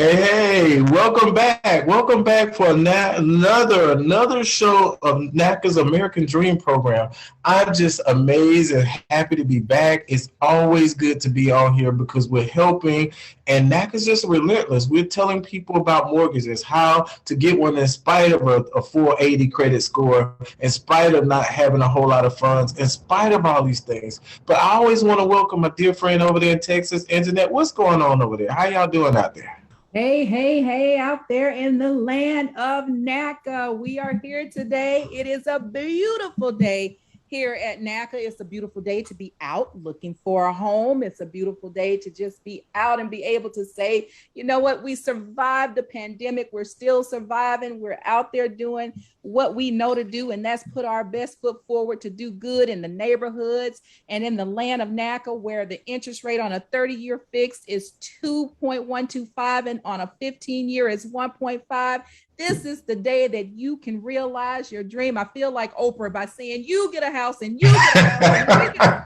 Hey, welcome back. Welcome back for another show of NACA's American Dream Program. I'm just amazed and happy to be back. It's always good to be on here because we're helping, and NACA's just relentless. We're telling people about mortgages, how to get one in spite of a 480 credit score, in spite of not having a whole lot of funds, in spite of all these things. But I always want to welcome my dear friend over there in Texas, Internet. What's going on over there? How y'all doing out there? Hey, hey, hey, out there in the land of NACA. We are here today. It is a beautiful day here at NACA. It's a beautiful day to be out looking for a home. It's a beautiful day to just be out and be able to say, you know what, we survived the pandemic. We're still surviving. We're out there doing what we know to do, and that's put our best foot forward to do good in the neighborhoods and in the land of NACA, where the interest rate on a 30-year fixed is 2.125 and on a 15-year is 1.5. This is the day that you can realize your dream. I feel like Oprah by saying, you get a house and you get a house.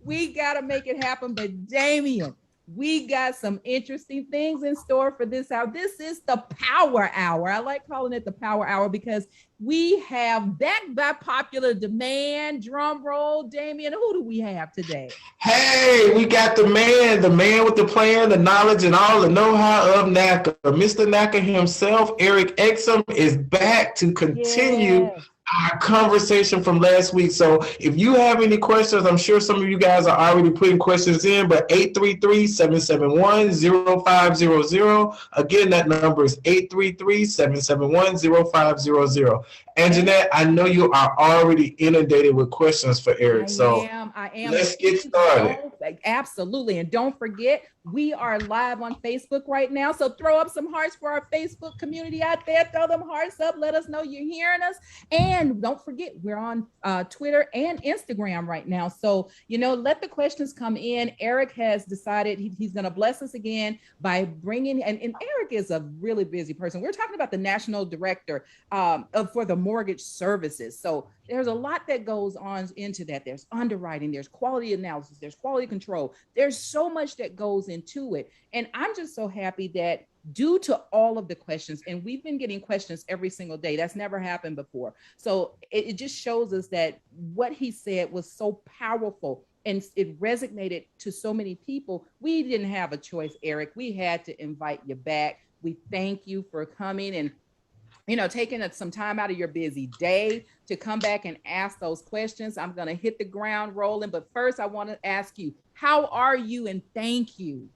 We got to make it happen. But Damian, we got some interesting things in store for this hour. This is the Power Hour. I like calling it the Power Hour because we have, backed by popular demand, drum roll, Damian, who do we have today? Hey, we got the man with the plan, the knowledge, and all the know-how of NACA. Mr. NACA himself, Eric Exum, is back to continue our conversation from last week. So if you have any questions, I'm sure some of you guys are already putting questions in, but 833-771-0500. Again, that number is 833-771-0500. And Jeanette, I know you are already inundated with questions for Eric. I am. Let's get started. Absolutely. And don't forget, we are live on Facebook right now. So throw up some hearts for our Facebook community out there. Throw them hearts up. Let us know you're hearing us. And don't forget, we're on Twitter and Instagram right now. So, let the questions come in. Eric has decided he's going to bless us again by bringing, and Eric is a really busy person. We're talking about the national director for the mortgage services. So there's a lot that goes on into that. There's underwriting, there's quality analysis, there's quality control. There's so much that goes into it. And I'm just so happy that due to all of the questions, and we've been getting questions every single day. That's never happened before. So it just shows us that what he said was so powerful and it resonated to so many people. We didn't have a choice, Eric. We had to invite you back. We thank you for coming and taking some time out of your busy day to come back and ask those questions. I'm going to hit the ground rolling, but first I want to ask you, how are you? And thank you.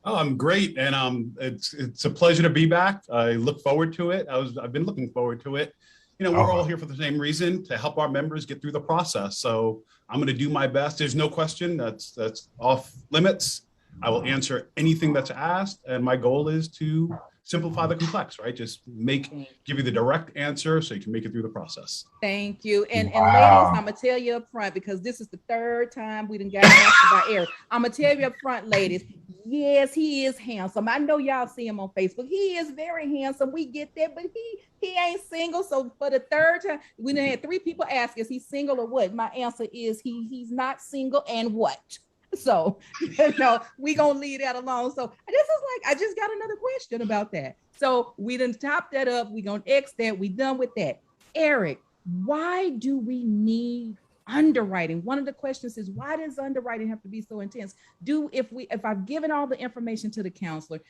Oh, I'm great, and it's a pleasure to be back. I look forward to it. I've been looking forward to it. We're all here for the same reason, to help our members get through the process. So I'm going to do my best. There's no question that's off limits. I will answer anything that's asked, and my goal is to simplify the complex, right? Just give you the direct answer so you can make it through the process. Thank you. And ladies, I'm gonna tell you up front, because this is the third time we done got asked about Eric. I'm gonna tell you up front, ladies, yes, he is handsome. I know y'all see him on Facebook. He is very handsome. We get that, but he ain't single. So for the third time, we done had 3 people ask, is he single or what? My answer is he's not single, and what? So, we gonna leave that alone. So this is I just got another question about that. So we done top that up. We gonna X that. We done with that. Eric, why do we need underwriting? One of the questions is, why does underwriting have to be so intense? If I've given all the information to the counselor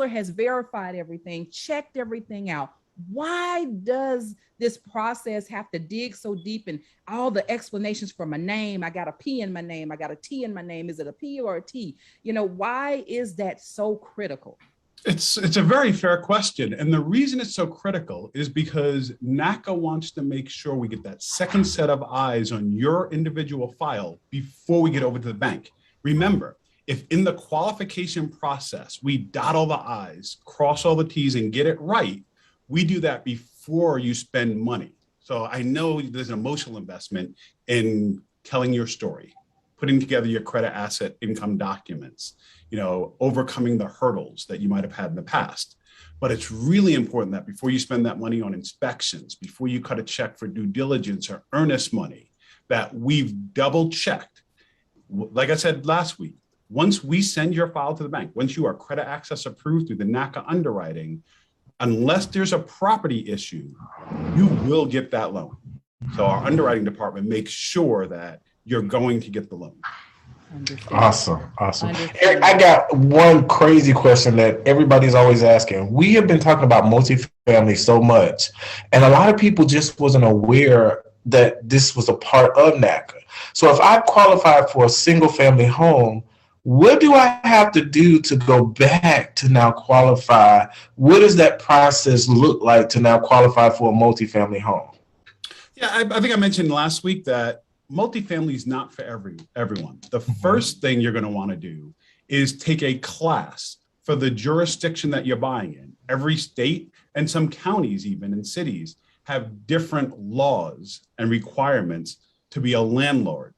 has verified everything, checked everything out, why does this process have to dig so deep and all the explanations for my name? I got a P in my name. I got a T in my name. Is it a P or a T? Why is that so critical? It's a very fair question. And the reason it's so critical is because NACA wants to make sure we get that second set of eyes on your individual file before we get over to the bank. Remember, if in the qualification process, we dot all the I's, cross all the T's, and get it right, we do that before you spend money. So I know there's an emotional investment in telling your story, putting together your credit asset income documents, overcoming the hurdles that you might have had in the past. But it's really important that before you spend that money on inspections, before you cut a check for due diligence or earnest money, that we've double checked. Like I said last week, Once we send your file to the bank, once you are credit access approved through the NACA underwriting, unless there's a property issue, you will get that loan. So our underwriting department makes sure that you're going to get the loan. Awesome. Eric, I got one crazy question that everybody's always asking. We have been talking about multifamily so much, and a lot of people just wasn't aware that this was a part of NACA. So if I qualify for a single family home, what do I have to do to go back to now qualify? What does that process look like to now qualify for a multifamily home? Yeah, I think I mentioned last week that multifamily is not for everyone. The first thing you're going to want to do is take a class for the jurisdiction that you're buying in. Every state and some counties, even in cities, have different laws and requirements to be a landlord.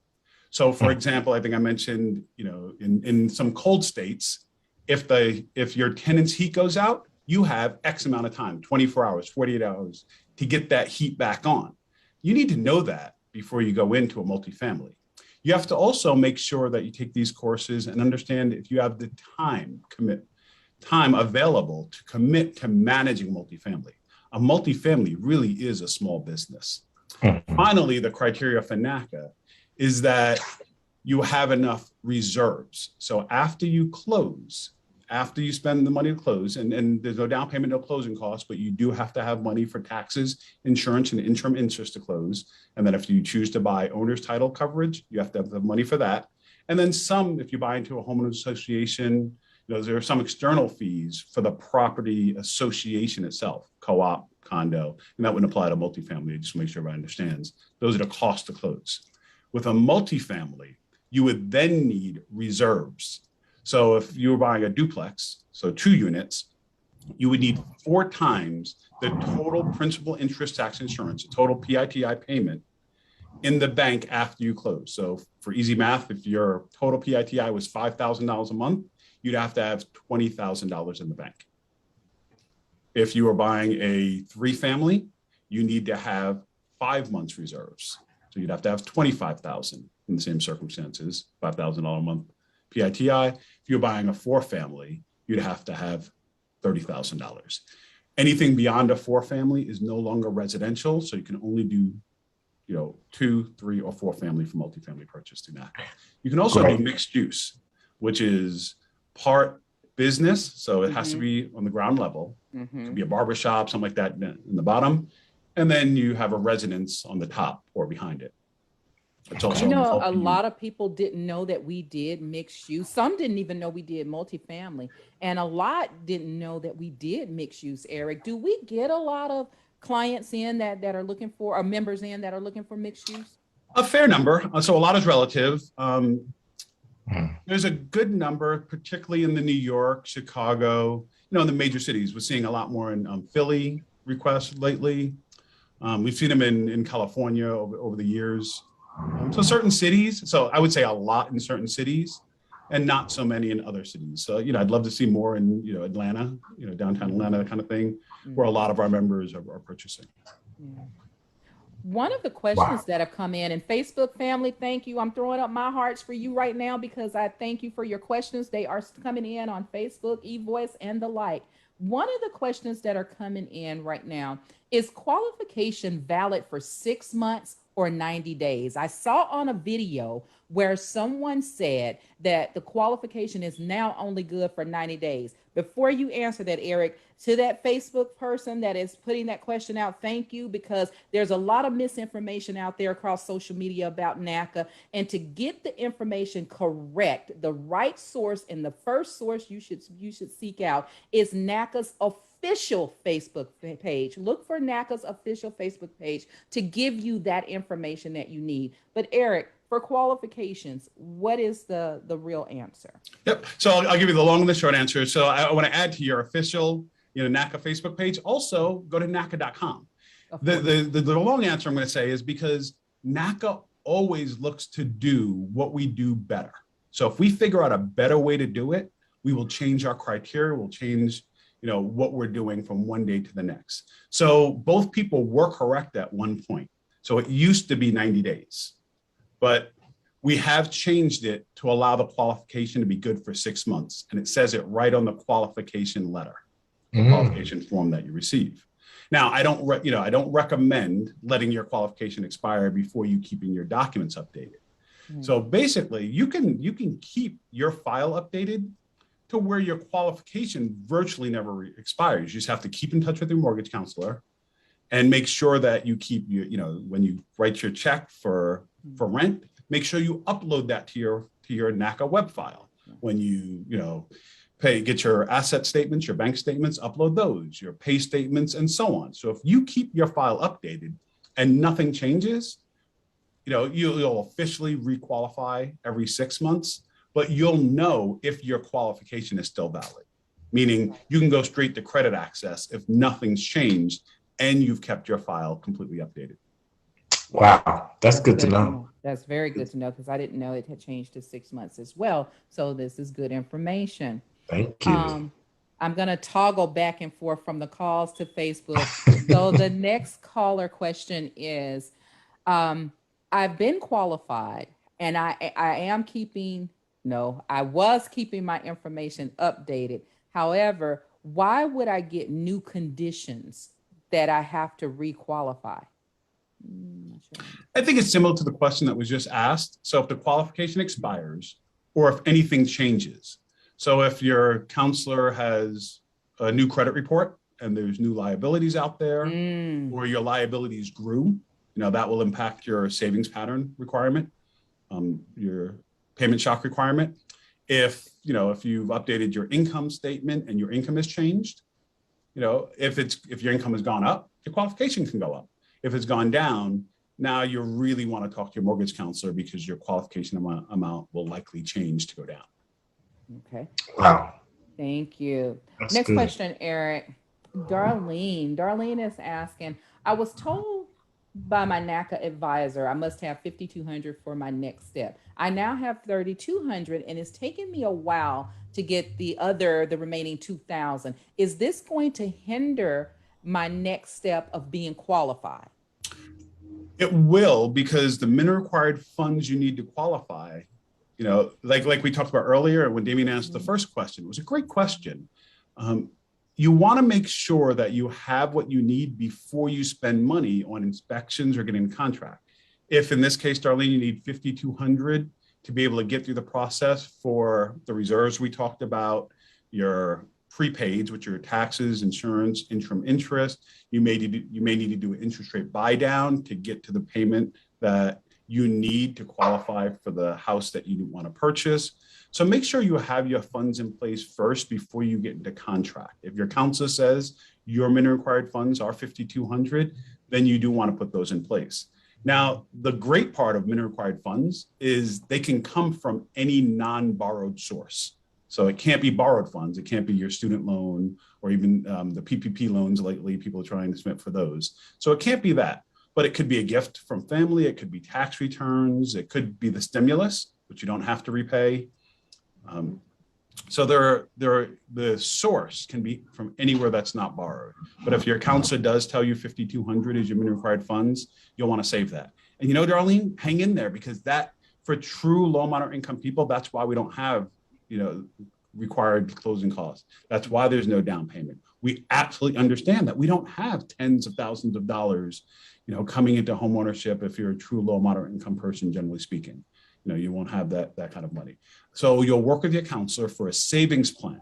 So, for example, I think I mentioned, in some cold states, if your tenant's heat goes out, you have X amount of time, 24 hours, 48 hours, to get that heat back on. You need to know that before you go into a multifamily. You have to also make sure that you take these courses and understand if you have the time available to commit to managing multifamily. A multifamily really is a small business. Finally, the criteria for NACA is that you have enough reserves. So after you close, after you spend the money to close, and there's no down payment, no closing costs, but you do have to have money for taxes, insurance, and interim interest to close. And then if you choose to buy owner's title coverage, you have to have the money for that. And then if you buy into a homeowners association, there are some external fees for the property association itself, co-op, condo, and that wouldn't apply to multifamily, just to make sure everybody understands. Those are the costs to close. With a multifamily, you would then need reserves. So if you were buying a duplex, so 2 units, you would need 4 times the total principal, interest, tax, insurance, total PITI payment in the bank after you close. So for easy math, if your total PITI was $5,000 a month, you'd have to have $20,000 in the bank. If you were buying a 3-family, you need to have 5 months reserves. So you'd have to have $25,000 in the same circumstances, $5,000 a month PITI. If you're buying a 4-family, you'd have to have $30,000. Anything beyond a 4-family is no longer residential, so you can only do 2, 3, or 4-family for multifamily purchase through NACA. You can also do mixed use, which is part business, so it has to be on the ground level. It could be a barber shop, something like that in the bottom. And then you have a residence on the top or behind it. It's also a lot of people didn't know that we did mixed use. Some didn't even know we did multifamily. And a lot didn't know that we did mixed use, Eric. Do we get a lot of clients in that are looking for, or members in that are looking for mixed use? A fair number. So a lot is relative. There's a good number, particularly in the New York, Chicago, the major cities. We're seeing a lot more in Philly requests lately. We've seen them in California over the years. So certain cities, so I would say a lot in certain cities and not so many in other cities. So, I'd love to see more in, Atlanta, downtown Atlanta kind of thing, where a lot of our members are purchasing. Yeah. One of the questions that have come in, and Facebook family, thank you. I'm throwing up my hearts for you right now because I thank you for your questions. They are coming in on Facebook, eVoice, and the like. One of the questions that are coming in right now is qualification valid for 6 months or 90 days? I saw on a video where someone said that the qualification is now only good for 90 days. Before you answer that, Eric, to that Facebook person that is putting that question out, thank you, because there's a lot of misinformation out there across social media about NACA. And to get the information correct, the right source and the first source you should seek out is NACA's official Facebook page. Look for NACA's official Facebook page to give you that information that you need. But Eric, for qualifications, what is the real answer? Yep. So I'll give you the long and the short answer. So I want to add to your official, NACA Facebook page. Also, go to NACA.com. The long answer I'm going to say is because NACA always looks to do what we do better. So if we figure out a better way to do it, we will change our criteria. We'll change what we're doing from one day to the next. So both people were correct at one point. So it used to be 90 days, but We have changed it to allow the qualification to be good for 6 months. And it says it right on the qualification letter, qualification form that you receive. Now, I don't recommend letting your qualification expire before you keeping your documents updated. So basically, you can keep your file updated to where your qualification virtually never expires. You just have to keep in touch with your mortgage counselor and make sure that you keep when you write your check for rent, make sure you upload that to your NACA web file. When you get your asset statements, your bank statements, upload those, your pay statements, and so on. So if you keep your file updated and nothing changes, you'll officially requalify every 6 months, but you'll know if your qualification is still valid, meaning you can go straight to credit access if nothing's changed and you've kept your file completely updated. Wow, that's good to know. That's very good to know, because I didn't know it had changed to 6 months as well. So this is good information. Thank you. I'm going to toggle back and forth from the calls to Facebook. So the next caller question is, I've been qualified and I was keeping my information updated. However, why would I get new conditions that I have to requalify? I think it's similar to the question that was just asked. So if the qualification expires or if anything changes. So if your counselor has a new credit report and there's new liabilities out there, or your liabilities grew, that will impact your savings pattern requirement, your payment shock requirement. If you've updated your income statement and your income has changed, if your income has gone up, your qualification can go up. If it's gone down, now you really want to talk to your mortgage counselor because your qualification amount will likely change to go down. Okay. Wow. Thank you. That's Next good. question, Eric. Darlene is asking, I was told by my NACA advisor I must have $5,200 for my next step. I now have $3,200 and it's taken me a while to get the remaining $2,000. Is this going to hinder my next step of being qualified? It will, because the minimum required funds you need to qualify, like we talked about earlier when Damien asked the first question, it was a great question. You want to make sure that you have what you need before you spend money on inspections or getting a contract. If in this case, Darlene, you need $5,200 to be able to get through the process for the reserves we talked about, your prepaids, which are taxes, insurance, interim interest. You may need to do an interest rate buy down to get to the payment that you need to qualify for the house that you want to purchase. So make sure you have your funds in place first before you get into contract. If your counselor says your minimum required funds are $5,200, then you do want to put those in place. Now, the great part of minimum required funds is they can come from any non-borrowed source. So it can't be borrowed funds. It can't be your student loan or even the PPP loans lately. People are trying to submit for those. So it can't be that, but it could be a gift from family. It could be tax returns. It could be the stimulus, which you don't have to repay. So the source can be from anywhere that's not borrowed. But if your counselor does tell you $5,200 is your minimum required funds, you'll want to save that. And Darlene, hang in there, because that for true low moderate income people, that's why we don't have required closing costs. That's why there's no down payment. We absolutely understand that we don't have tens of thousands of dollars, coming into home ownership if you're a true low moderate income person, generally speaking. You won't have that kind of money. So you'll work with your counselor for a savings plan.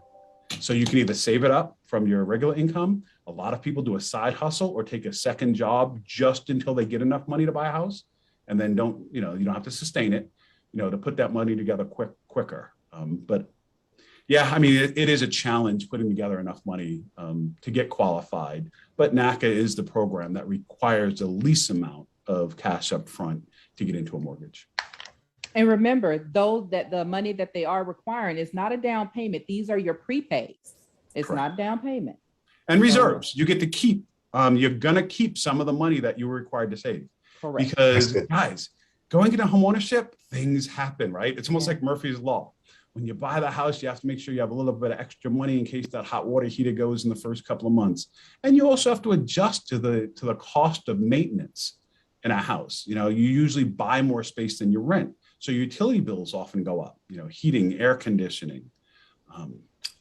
So you can either save it up from your regular income. A lot of people do a side hustle or take a second job just until they get enough money to buy a house, and then you don't have to sustain it, to put that money together quicker. But yeah, it is a challenge putting together enough money to get qualified. But NACA is the program that requires the least amount of cash up front to get into a mortgage. And remember, though, that the money that they are requiring is not a down payment. These are your prepaids. It's Correct. not down payment. And reserves, you get to keep. You're going to keep some of the money that you were required to save. Correct. Because, guys, going into home ownership, things happen, right? It's almost like Murphy's Law. When you buy the house, you have to make sure you have a little bit of extra money in case that hot water heater goes in the first couple of months. And you also have to adjust to the cost of maintenance in a house. You usually buy more space than you rent. So utility bills often go up, heating, air conditioning.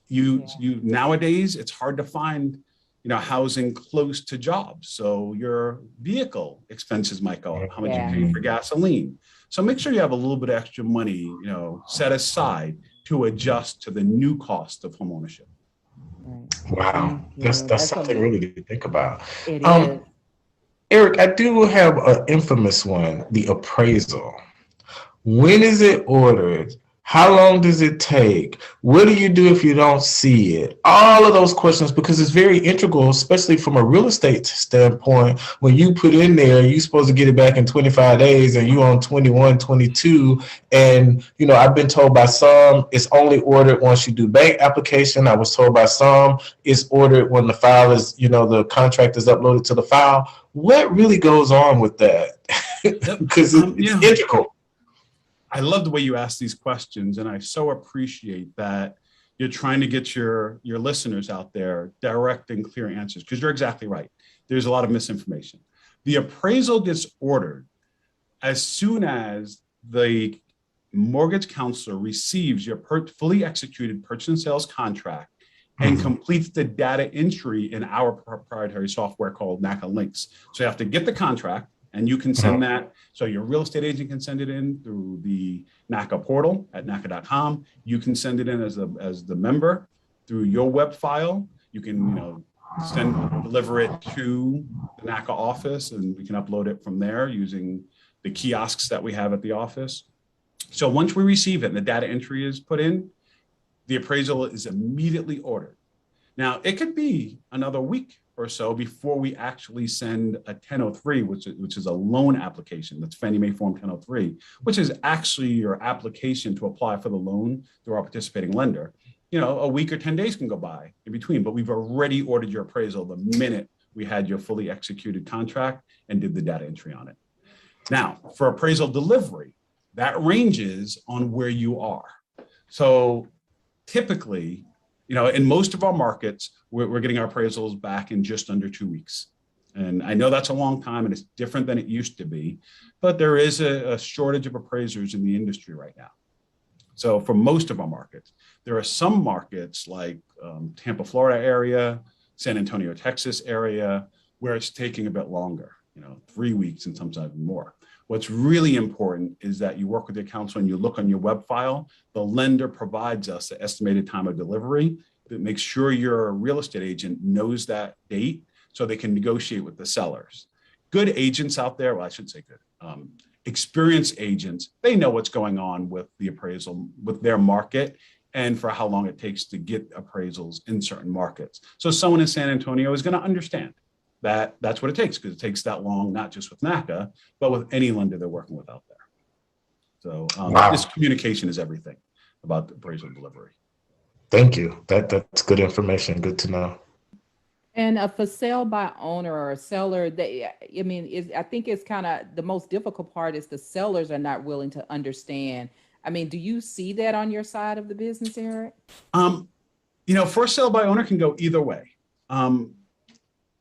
You nowadays, it's hard to find, housing close to jobs. So your vehicle expenses might go up, how much you pay for gasoline. So make sure you have a little bit of extra money, set aside to adjust to the new cost of homeownership. Wow, that's something really to think about. It is. Eric, I do have an infamous one, the appraisal. When is it ordered? How long does it take? What do you do if you don't see it? All of those questions, because it's very integral, especially from a real estate standpoint. When you put in there, you're supposed to get it back in 25 days and you on 21, 22. And, I've been told by some it's only ordered once you do bank application. I was told by some it's ordered when the file is, the contract is uploaded to the file. What really goes on with that? Because it's integral. I love the way you ask these questions, and I so appreciate that you're trying to get your listeners out there direct and clear answers, because you're exactly right. There's a lot of misinformation. The appraisal gets ordered as soon as the mortgage counselor receives your fully executed purchase and sales contract and completes the data entry in our proprietary software called NACA Links. So you have to get the contract, and you can send that. So your real estate agent can send it in through the NACA portal at NACA.com. You can send it in as the member through your web file. You can, deliver it to the NACA office, and we can upload it from there using the kiosks that we have at the office. So once we receive it and the data entry is put in, the appraisal is immediately ordered. Now, it could be another week or so before we actually send a 1003, which is a loan application. That's Fannie Mae Form 1003, which is actually your application to apply for the loan through our participating lender. A week or 10 days can go by in between, but we've already ordered your appraisal the minute we had your fully executed contract and did the data entry on it. Now, for appraisal delivery, that ranges on where you are. So typically, in most of our markets, we're getting our appraisals back in just under 2 weeks. And I know that's a long time and it's different than it used to be, but there is a shortage of appraisers in the industry right now. So for most of our markets, there are some markets like Tampa, Florida area, San Antonio, Texas area, where it's taking a bit longer, 3 weeks and sometimes more. What's really important is that you work with your counsel and you look on your web file. The lender provides us the estimated time of delivery that makes sure your real estate agent knows that date so they can negotiate with the sellers. Good agents out there, well, I shouldn't say good, experienced agents, they know what's going on with the appraisal, with their market, and for how long it takes to get appraisals in certain markets. So someone in San Antonio is going to understand that that's what it takes, because it takes that long, not just with NACA, but with any lender they're working with out there. So This communication is everything about the appraisal delivery. Thank you. That's good information. Good to know. And for sale by owner or seller, I think it's kind of the most difficult part is the sellers are not willing to understand. Do you see that on your side of the business, Eric? For sale by owner can go either way.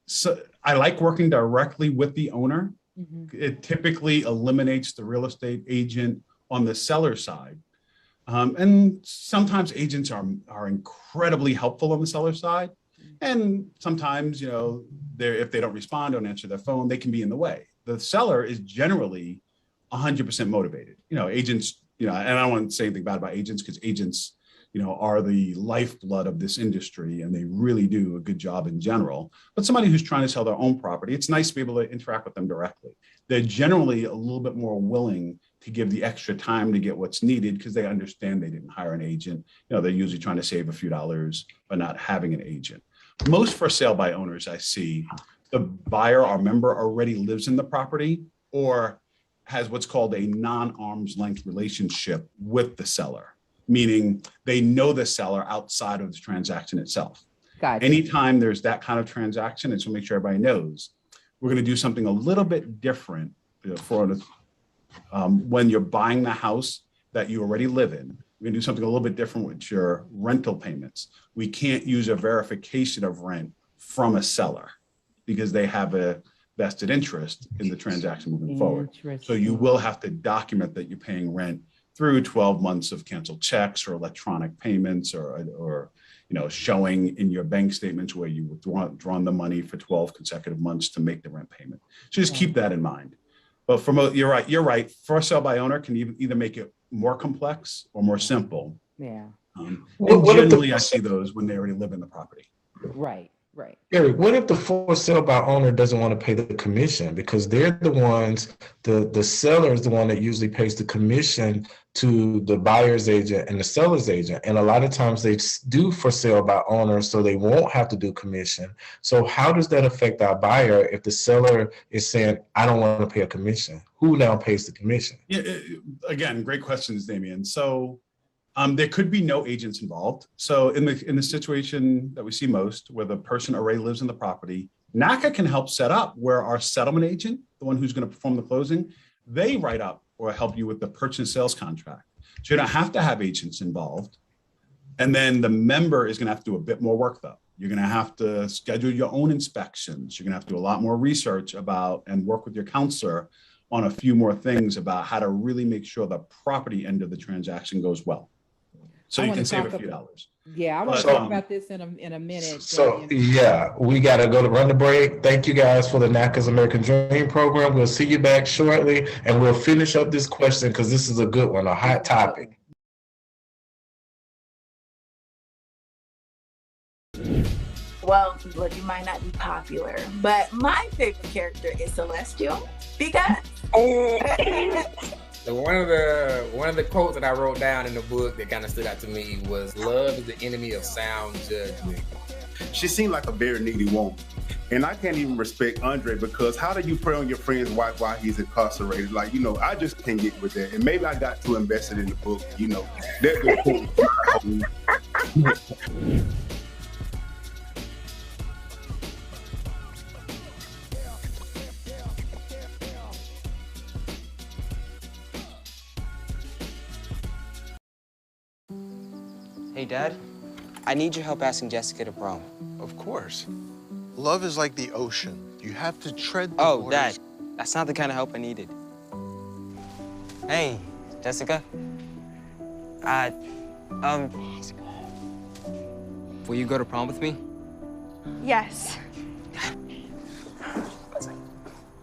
So I like working directly with the owner. It typically eliminates the real estate agent on the seller side. And sometimes agents are incredibly helpful on the seller side. And sometimes, if they don't respond, don't answer their phone, they can be in the way. The seller is generally 100% motivated. Agents, and I don't want to say anything bad about agents, because agents, are the lifeblood of this industry, and they really do a good job in general. But somebody who's trying to sell their own property, it's nice to be able to interact with them directly. They're generally a little bit more willing to give the extra time to get what's needed, because they understand they didn't hire an agent. They're usually trying to save a few dollars by not having an agent. Most for sale by owners I see, the buyer or member already lives in the property or has what's called a non-arm's length relationship with the seller, meaning they know the seller outside of the transaction itself. Gotcha. Anytime there's that kind of transaction, and so make sure everybody knows, we're going to do something a little bit different when you're buying the house that you already live in. We're going to do something a little bit different with your rental payments. We can't use a verification of rent from a seller because they have a vested interest in the transaction moving forward. So you will have to document that you're paying rent through 12 months of canceled checks or electronic payments or showing in your bank statements where you withdrawn the money for 12 consecutive months to make the rent payment. So just keep that in mind. But you're right. For sale by owner can either make it more complex or more simple. Yeah. And generally, I see those when they already live in the property. Right. Eric, what if the for sale by owner doesn't want to pay the commission because they're the ones, the seller is the one that usually pays the commission to the buyer's agent and the seller's agent. And a lot of times they do for sale by owner so they won't have to do commission. So how does that affect our buyer if the seller is saying, I don't want to pay a commission? Who now pays the commission? Yeah, again, great questions, Damien. So there could be no agents involved. So in the situation that we see most, where the person already lives in the property, NACA can help set up where our settlement agent, the one who's going to perform the closing, they write up or help you with the purchase and sales contract. So you don't have to have agents involved. And then the member is going to have to do a bit more work though. You're going to have to schedule your own inspections. You're going to have to do a lot more research about and work with your counselor on a few more things about how to really make sure the property end of the transaction goes well. So you can save a few dollars. Yeah, I want to talk about this in a minute. So yeah, we got to go to run the break. Thank you guys for the NACA's American Dream program. We'll see you back shortly, and we'll finish up this question because this is a good one, a hot topic. Well, look, you might not be popular, but my favorite character is Celestial because So one of the quotes that I wrote down in the book that kind of stood out to me was, "Love is the enemy of sound judgment." She seemed like a very needy woman. And I can't even respect Andre because how do you prey on your friend's wife while he's incarcerated? Like, I just can't get with that. And maybe I got too invested in the book, That's the point. Hey, Dad, I need your help asking Jessica to prom. Of course. Love is like the ocean. You have to tread the waters. Dad, that's not the kind of help I needed. Hey, Jessica. Will you go to prom with me? Yes.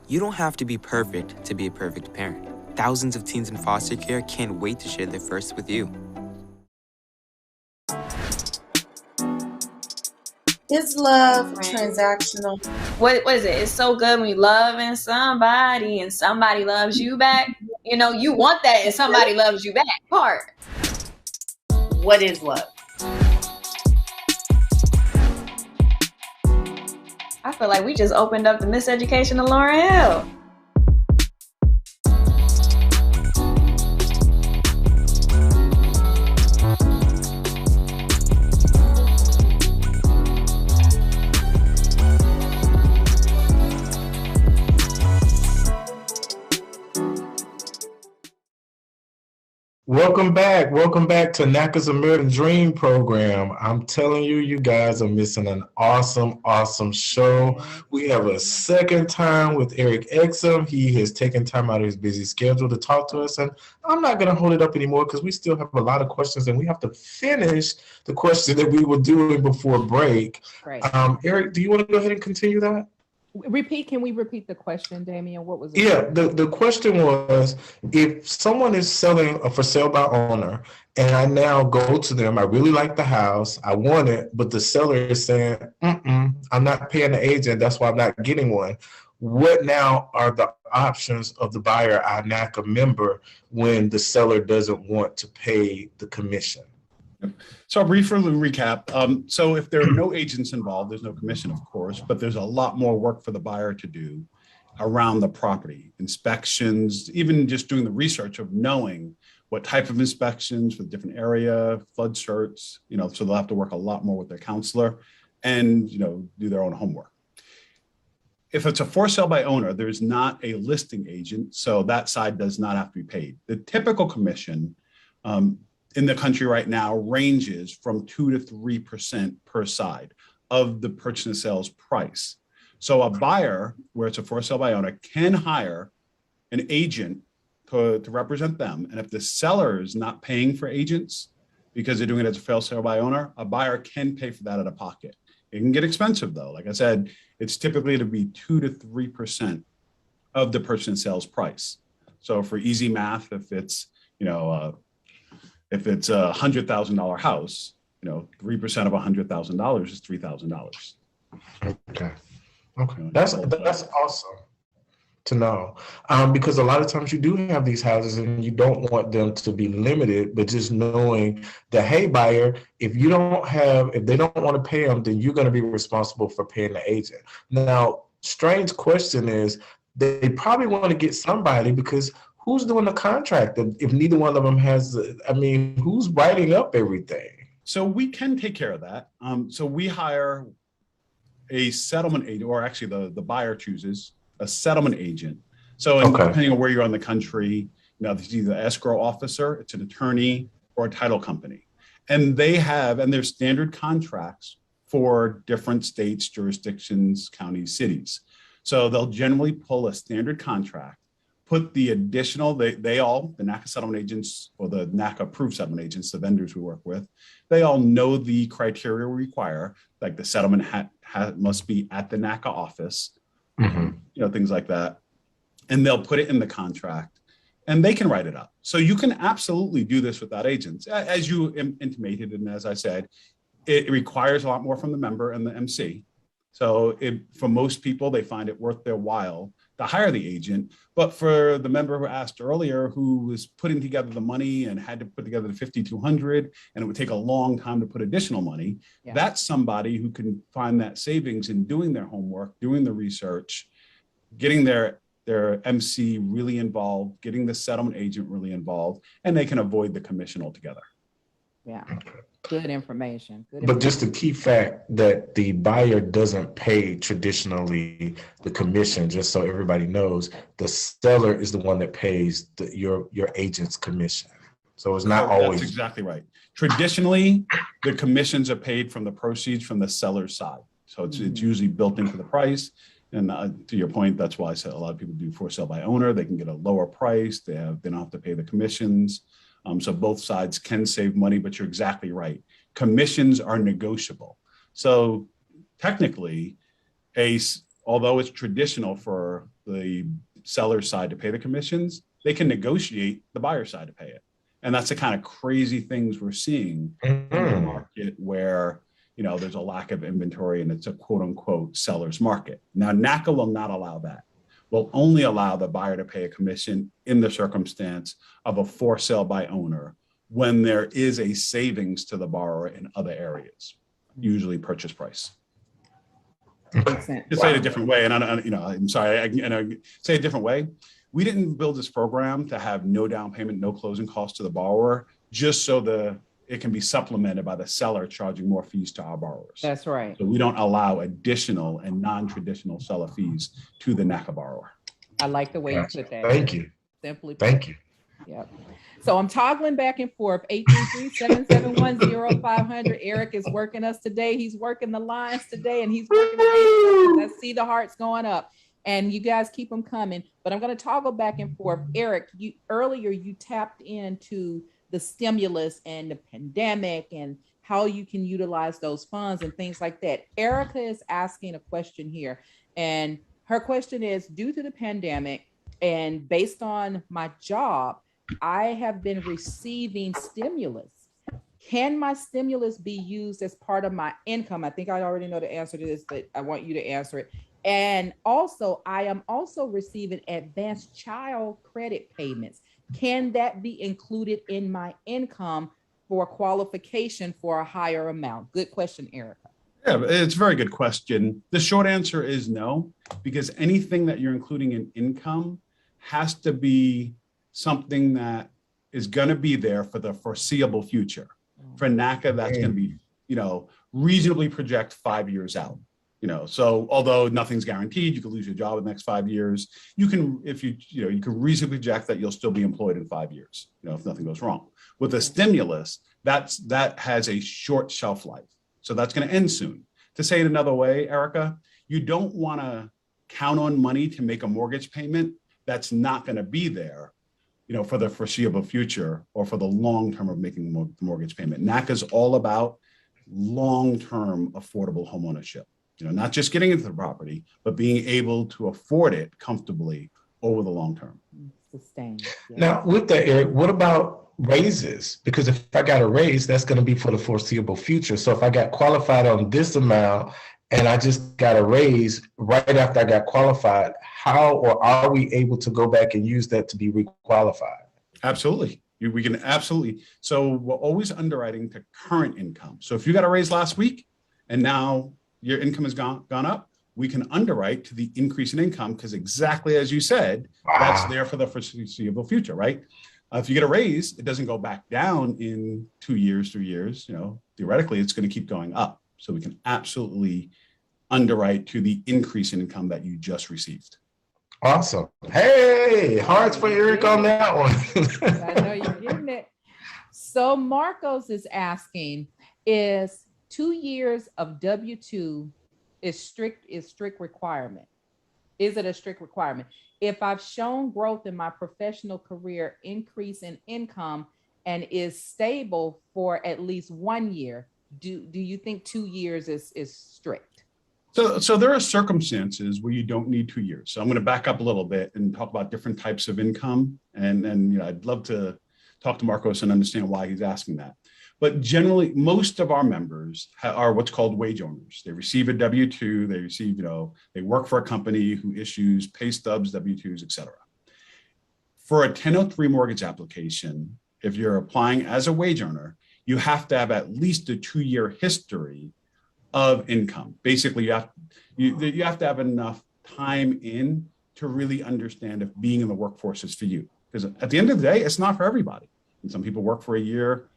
You don't have to be perfect to be a perfect parent. Thousands of teens in foster care can't wait to share their first with you. Is love transactional? What is it? It's so good when you loving somebody and somebody loves you back. You want that and somebody loves you back part. What is love? I feel like we just opened up the Miseducation of Lauryn Hill. Welcome back to NACA's American Dream program. I'm telling you, you guys are missing an awesome show. We have a second time with Eric Exum. He has taken time out of his busy schedule to talk to us, and I'm not going to hold it up anymore because we still have a lot of questions, and we have to finish the question that we were doing before break. Right. Eric, do you want to go ahead and continue that? Can we repeat the question, Damien? What was it? Yeah, the question was, if someone is selling a for sale by owner and I now go to them, I really like the house, I want it, but the seller is saying, I'm not paying the agent, that's why I'm not getting one. What now are the options of the buyer, our NACA member, when the seller doesn't want to pay the commission? So I'll briefly recap. So if there are no agents involved, there's no commission, of course, but there's a lot more work for the buyer to do around the property, inspections, even just doing the research of knowing what type of inspections for the different area, flood certs, so they'll have to work a lot more with their counselor and, do their own homework. If it's a for sale by owner, there's not a listing agent, so that side does not have to be paid. The typical commission, in the country right now ranges from 2 to 3% per side of the purchase and sales price. So a buyer, where it's a for sale by owner, can hire an agent to represent them. And if the seller is not paying for agents because they're doing it as a for sale by owner, a buyer can pay for that out of pocket. It can get expensive though. Like I said, it's typically to be 2 to 3% of the purchase and sales price. So for easy math, if it's, if it's a $100,000 house, 3% of $100,000 is $3,000. Okay. That's awesome to know, because a lot of times you do have these houses and you don't want them to be limited, but just knowing that, hey, buyer, if they don't want to pay them, then you're going to be responsible for paying the agent. Now, strange question is, they probably want to get somebody, because who's doing the contract if neither one of them has, who's writing up everything? So we can take care of that. So we hire a settlement agent, or actually the buyer chooses a settlement agent. So depending on where you're on the country, it's either an escrow officer, it's an attorney, or a title company. And there's standard contracts for different states, jurisdictions, counties, cities. So they'll generally pull a standard contract, put the additional, the NACA settlement agents or the NACA approved settlement agents, the vendors we work with, they all know the criteria we require, like the settlement must be at the NACA office, things like that. And they'll put it in the contract and they can write it up. So you can absolutely do this without agents. As you intimated, and as I said, it requires a lot more from the member and the MC. So for most people, they find it worth their while to hire the agent. But for the member who asked earlier, who was putting together the money and had to put together the $5,200, and it would take a long time to put additional money, that's somebody who can find that savings in doing their homework, doing the research, getting their MC really involved, getting the settlement agent really involved, and they can avoid the commission altogether. Yeah. Good information. But just the key fact that the buyer doesn't pay traditionally the commission, just so everybody knows, the seller is the one that pays your agent's commission. So it's not always. That's exactly right. Traditionally, the commissions are paid from the proceeds from the seller's side. So it's usually built into the price. And to your point, that's why I said a lot of people do for sale by owner. They can get a lower price. They don't have to pay the commissions. So both sides can save money, but you're exactly right. Commissions are negotiable. So technically, although it's traditional for the seller's side to pay the commissions, they can negotiate the buyer's side to pay it. And that's the kind of crazy things we're seeing in the market where, there's a lack of inventory and it's a quote unquote seller's market. Now, NACA will not allow that. Will only allow the buyer to pay a commission in the circumstance of a for sale by owner when there is a savings to the borrower in other areas, usually purchase price. To say it a different way, and I'm sorry, I say a different way. We didn't build this program to have no down payment, no closing costs to the borrower, just so it can be supplemented by the seller charging more fees to our borrowers. That's right. So we don't allow additional and non-traditional seller fees to the NACA borrower. I like the way you put that. Thank you. Simply put. Thank you. Yep. So I'm toggling back and forth. 833-771-0500. Eric is working us today. He's working the lines today, and he's working the Let's see the hearts going up. And you guys keep them coming. But I'm going to toggle back and forth. Eric, earlier you tapped into the stimulus and the pandemic and how you can utilize those funds and things like that. Erica is asking a question here, and her question is, due to the pandemic and based on my job, I have been receiving stimulus. Can my stimulus be used as part of my income? I think I already know the answer to this, but I want you to answer it. And also, I am also receiving advanced child credit payments. Can that be included in my income for qualification for a higher amount? Good question, Erica. Yeah, it's a very good question. The short answer is no, because anything that you're including in income has to be something that is going to be there for the foreseeable future. For NACA, that's going to be, reasonably project 5 years out. So although nothing's guaranteed, you could lose your job in the next 5 years. You can, you can reasonably project that you'll still be employed in 5 years, if nothing goes wrong. With a stimulus, that has a short shelf life. So that's going to end soon. To say it another way, Erica, you don't want to count on money to make a mortgage payment that's not going to be there for the foreseeable future or for the long term of making the mortgage payment. NACA is all about long-term affordable homeownership. Not just getting into the property, but being able to afford it comfortably over the long term. Sustain. Yeah. Now, with that, Eric, what about raises? Because if I got a raise, that's going to be for the foreseeable future. So if I got qualified on this amount and I just got a raise right after I got qualified, how or are we able to go back and use that to be requalified? Absolutely. We can absolutely. So we're always underwriting to current income. So if you got a raise last week and now your income has gone up, we can underwrite to the increase in income because exactly as you said, that's there for the foreseeable future, right? If you get a raise, it doesn't go back down in 2 years, 3 years. Theoretically, it's going to keep going up. So we can absolutely underwrite to the increase in income that you just received. Awesome. Hey, hearts for Eric on that one. I know you're getting it. So Marcos is asking, is 2 years of W-2 is strict requirement? Is it a strict requirement? If I've shown growth in my professional career, increase in income, and is stable for at least 1 year, do you think 2 years is strict? So there are circumstances where you don't need 2 years. So I'm going to back up a little bit and talk about different types of income. And I'd love to talk to Marcos and understand why he's asking that. But generally, most of our members are what's called wage owners. They receive a W-2, they receive, they work for a company who issues pay stubs, W-2s, et cetera. For a 1003 mortgage application, if you're applying as a wage earner, you have to have at least a 2-year history of income. Basically, you have to have enough time in to really understand if being in the workforce is for you. Because at the end of the day, it's not for everybody. And some people work for a year,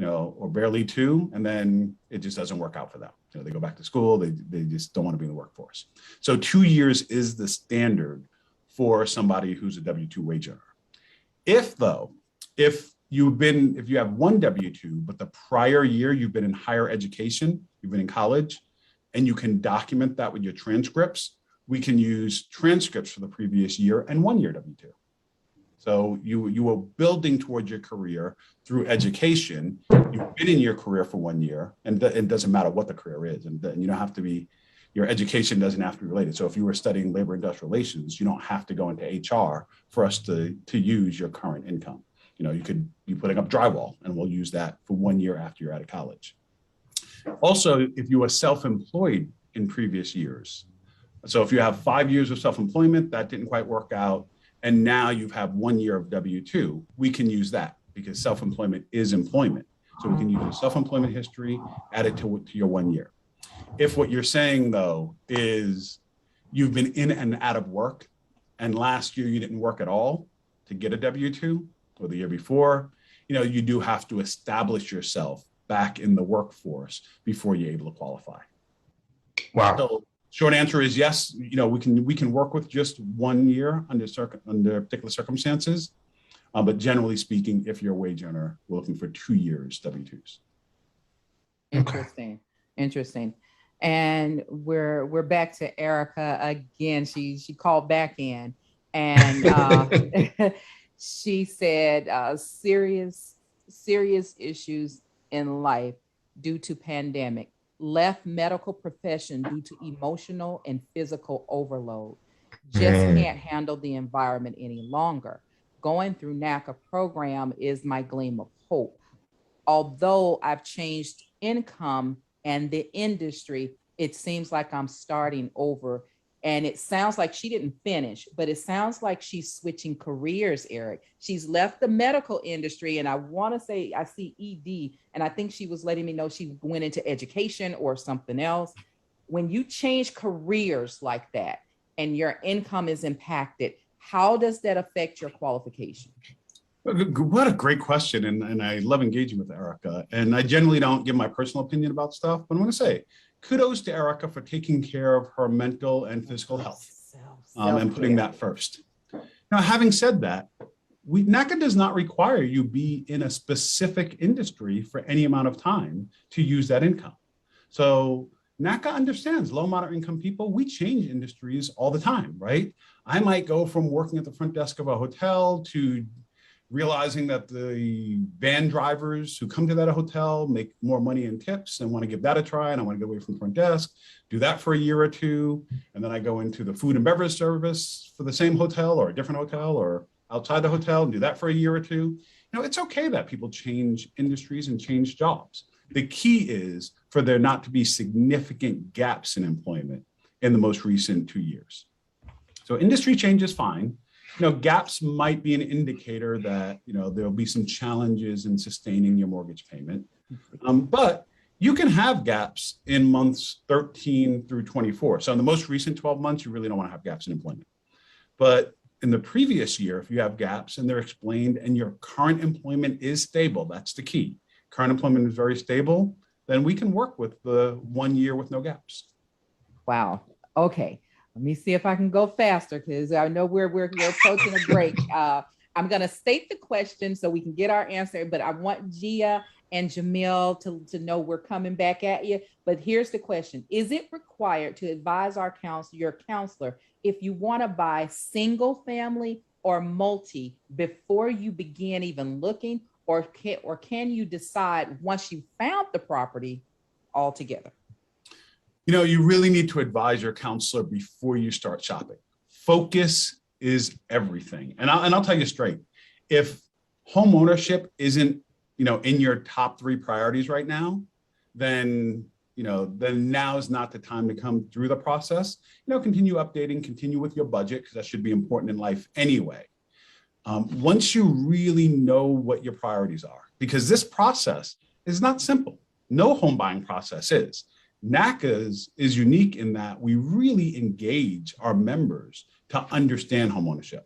or barely 2, and then it just doesn't work out for them. They go back to school, they just don't want to be in the workforce. So 2 years is the standard for somebody who's a W-2 wage earner. If you have one W-2, but the prior year you've been in higher education, you've been in college, and you can document that with your transcripts, we can use transcripts for the previous year and 1 year W-2. So you were building towards your career through education. You've been in your career for 1 year, and it doesn't matter what the career is, and you don't have to be, your education doesn't have to be related. So if you were studying labor industrial relations, you don't have to go into HR for us to use your current income. You could be putting up drywall, and we'll use that for 1 year after you're out of college. Also, if you were self-employed in previous years, so if you have 5 years of self-employment, that didn't quite work out, and now you have 1 year of W-2, we can use that because self-employment is employment. So we can use your self-employment history, add it to your 1 year. If what you're saying, though, is you've been in and out of work, and last year you didn't work at all to get a W-2, or the year before, you do have to establish yourself back in the workforce before you're able to qualify. Wow. So short answer is yes. We can work with just 1 year under particular circumstances, but generally speaking, if you're a wage earner, we're looking for 2 years W-2s. Interesting. And we're back to Erica again. She called back in, and she said serious issues in life due to pandemic, left medical profession due to emotional and physical overload, just can't handle the environment any longer. Going through NACA program is my gleam of hope. Although I've changed income and the industry, it seems like I'm starting over. And it sounds like she didn't finish, but it sounds like she's switching careers, Eric. She's left the medical industry, and I want to say I see ED, and I think she was letting me know she went into education or something else. When you change careers like that and your income is impacted, how does that affect your qualification? What a great question, and I love engaging with Erica. And I generally don't give my personal opinion about stuff, but I'm going to say, kudos to Erica for taking care of her mental and physical health and putting that first. Now, having said that, NACA does not require you be in a specific industry for any amount of time to use that income. So NACA understands low, moderate income people, we change industries all the time, right? I might go from working at the front desk of a hotel to realizing that the van drivers who come to that hotel make more money in tips and want to give that a try, and I want to get away from the front desk, do that for a year or two, and then I go into the food and beverage service for the same hotel or a different hotel or outside the hotel and do that for a year or two. It's okay that people change industries and change jobs. The key is for there not to be significant gaps in employment in the most recent 2 years. So industry change is fine. Gaps might be an indicator that, there'll be some challenges in sustaining your mortgage payment. But you can have gaps in months 13 through 24. So in the most recent 12 months, you really don't want to have gaps in employment. But in the previous year, if you have gaps and they're explained and your current employment is stable, that's the key. Current employment is very stable, then we can work with the 1 year with no gaps. Wow. Okay. Let me see if I can go faster because I know we're approaching a break. I'm going to state the question so we can get our answer, but I want Gia and Jamil to know we're coming back at you. But here's the question. Is it required to advise your counselor if you want to buy single family or multi before you begin even looking, or can you decide once you found the property altogether? You really need to advise your counselor before you start shopping. Focus is everything. And I'll tell you straight, if home ownership isn't, in your top 3 priorities right now, then now is not the time to come through the process. Continue updating, continue with your budget, because that should be important in life anyway. Once you really know what your priorities are, because this process is not simple. No home buying process is. NACA is unique in that we really engage our members to understand homeownership.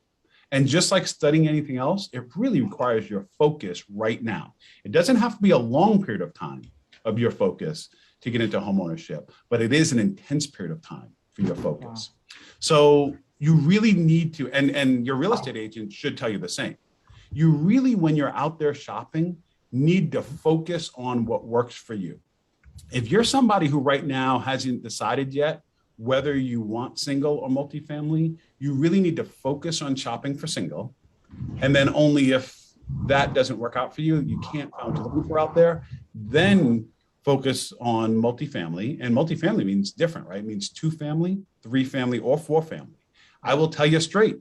And just like studying anything else, it really requires your focus right now. It doesn't have to be a long period of time of your focus to get into homeownership, but it is an intense period of time for your focus. Wow. So you really need to, and your real estate agent should tell you the same. You really, when you're out there shopping, need to focus on what works for you. If you're somebody who right now hasn't decided yet whether you want single or multifamily, you really need to focus on shopping for single. And then only if that doesn't work out for you, you can't find what you're looking for out there, then focus on multifamily. And multifamily means different, right? It means 2-family, 3-family, or 4-family. I will tell you straight,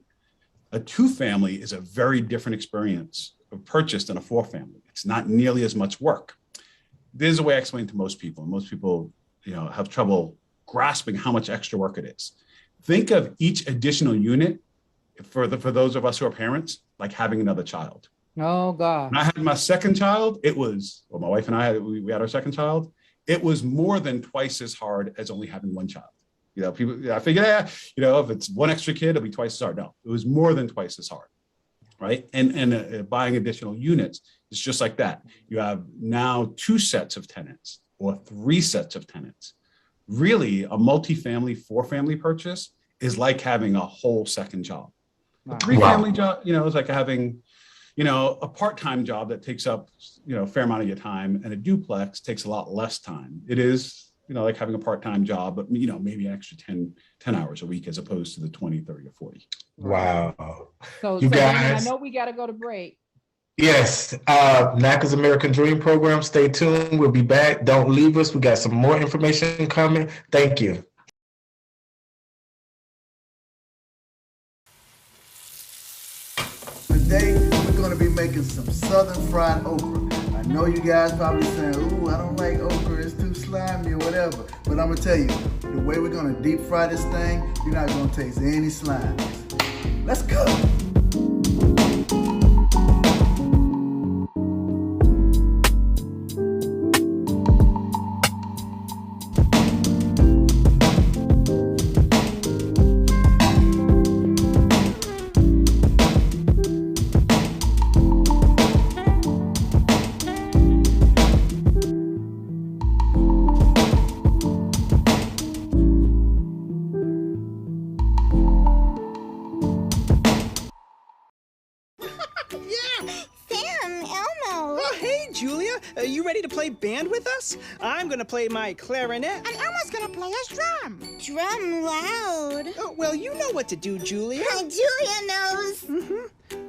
a 2-family is a very different experience of purchase than a 4-family. It's not nearly as much work. There's a way I explain to most people. Most people, have trouble grasping how much extra work it is. Think of each additional unit for those of us who are parents, like having another child. Oh God. When I had my second child, my wife and I, we had our second child. It was more than twice as hard as only having one child. I figured, if it's one extra kid, it'll be twice as hard. No, it was more than twice as hard. Right. And buying additional units, it's just like that. You have now 2 sets of tenants or 3 sets of tenants. Really, a multifamily, 4-family purchase is like having a whole second job. Wow. A 3-family job, is like having, a part-time job that takes up, a fair amount of your time, and a duplex takes a lot less time. It is, like having a part-time job, but, maybe an extra 10 hours a week as opposed to the 20, 30, or 40. Wow. So guys, I know we got to go to break. Yes. NACA's American Dream Program. Stay tuned. We'll be back. Don't leave us. We got some more information coming. Thank you. Today, we're going to be making some southern fried okra. I know you guys probably saying, ooh, I don't like okra, it's too slimy or whatever. But I'm going to tell you, the way we're going to deep fry this thing, you're not going to taste any slime. Let's go. I'm gonna play my clarinet. And Elmo's gonna play his drum. Drum loud. Oh, well, you know what to do, Julia. Julia knows.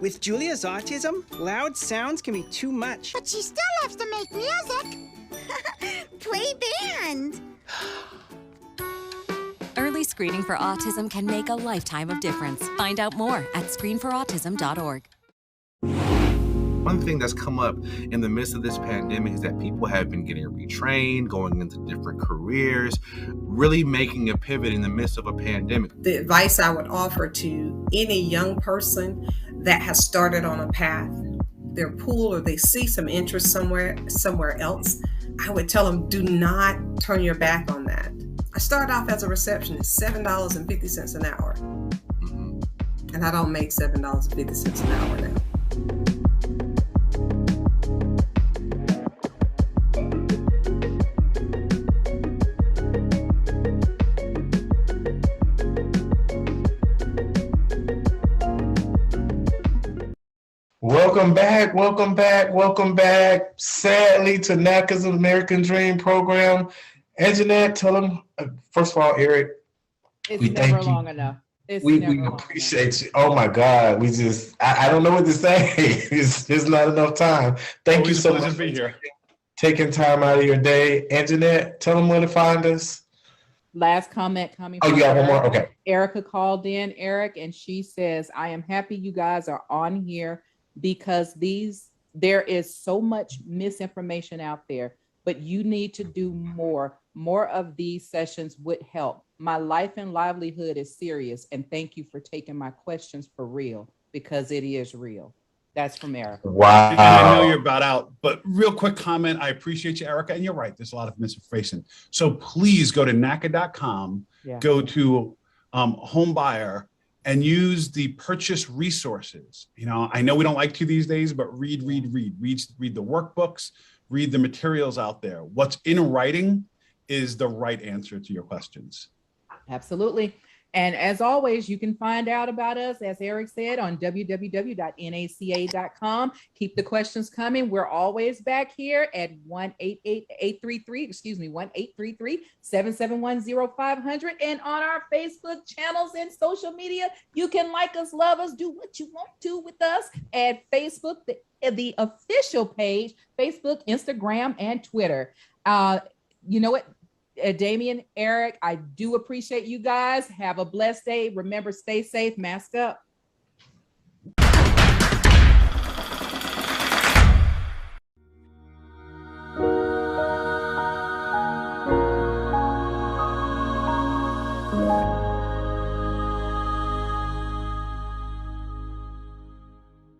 With Julia's autism, loud sounds can be too much. But she still loves to make music. Play band. Early screening for autism can make a lifetime of difference. Find out more at screenforautism.org. One thing that's come up in the midst of this pandemic is that people have been getting retrained, going into different careers, really making a pivot in the midst of a pandemic. The advice I would offer to any young person that has started on a path, their pool, or they see some interest somewhere else, I would tell them, do not turn your back on that. I started off as a receptionist, $7.50 an hour. And I don't make $7.50 an hour now. Welcome back, welcome back, welcome back. Sadly, to NACA's American Dream program. Anjanette, tell them, first of all, Eric, It's we never thank you. long enough. It's We never long appreciate you. Oh my God, we just, I don't know what to say. It's not enough time. Thank you so much for taking time out of your day. Anjanette, tell them where to find us. Last comment coming Oh, from you have one more? Erica. Okay. Erica called in, Eric, and she says, I am happy you guys are on here because there is so much misinformation out there, but you need to do more. More of these sessions would help. My life and livelihood is serious, and thank you for taking my questions for real, because it is real. That's from Erica. Wow. And I know you're about out, but real quick comment. I appreciate you, Erica. And you're right. There's a lot of misinformation. So please go to NACA.com, Yeah. go to Home Buyer, and use the purchase resources. You know, I know we don't like to these days, but read the workbooks, read the materials out there. What's in writing is the right answer to your questions. Absolutely. And as always, you can find out about us, as Eric said, on www.naca.com. Keep the questions coming. We're always back here at 1-833-771-0500. And on our Facebook channels and social media, you can like us, love us, do what you want to with us at Facebook, the official page, Facebook, Instagram, and Twitter. You know what? Damien, Eric, I do appreciate you guys. Have a blessed day. Remember, stay safe, mask up.